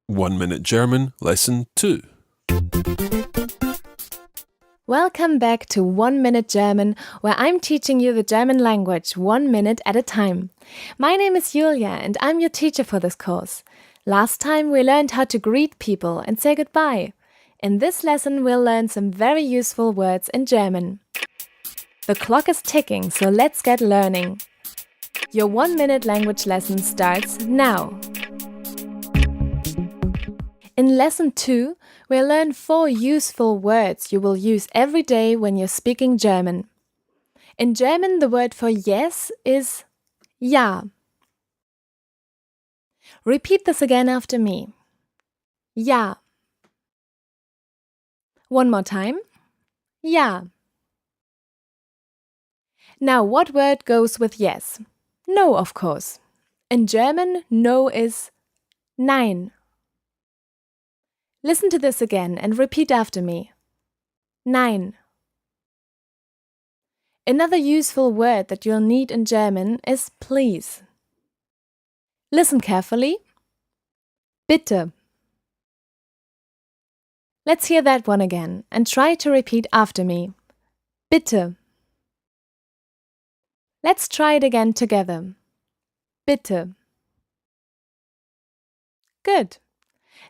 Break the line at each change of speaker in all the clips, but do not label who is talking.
1 Minute German Lesson 2.
Welcome back to 1 Minute German, where I'm teaching you the German language 1 minute at a time. My name is Julia and I'm your teacher for this course. Last time we learned how to greet people and say goodbye. In this lesson we'll learn some very useful words in German. The clock is ticking, so let's get learning. Your 1 minute language lesson starts now. In Lesson 2, we'll learn 4 useful words you will use every day when you're speaking German. In German, the word for yes is ja. Repeat this again after me. Ja. One more time. Ja. Now, what word goes with yes? No, of course. In German, no is nein. Listen to this again and repeat after me. Nein. Another useful word that you'll need in German is please. Listen carefully. Bitte. Let's hear that one again and try to repeat after me. Bitte. Let's try it again together. Bitte. Good.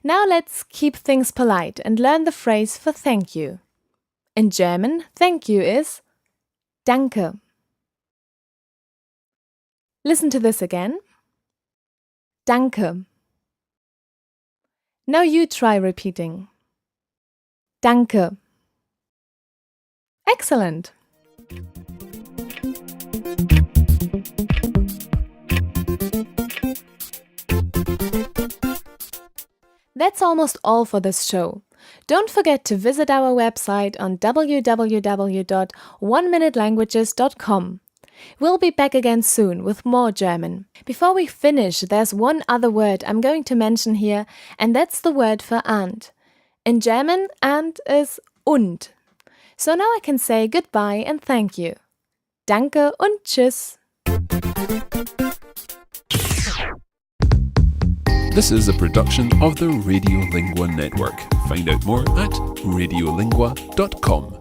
Now let's keep things polite and learn the phrase for thank you. In German, thank you is danke. Listen to this again. Danke. Now you try repeating. Danke. Excellent. That's almost all for this show. Don't forget to visit our website on www.oneminute.languages.com. We'll be back again soon with more German. Before we finish, there's one other word I'm going to mention here, and that's the word for and. In German, and is und. So now I can say goodbye and thank you. Danke und tschüss.
This is a production of the Radiolingua Network. Find out more at radiolingua.com.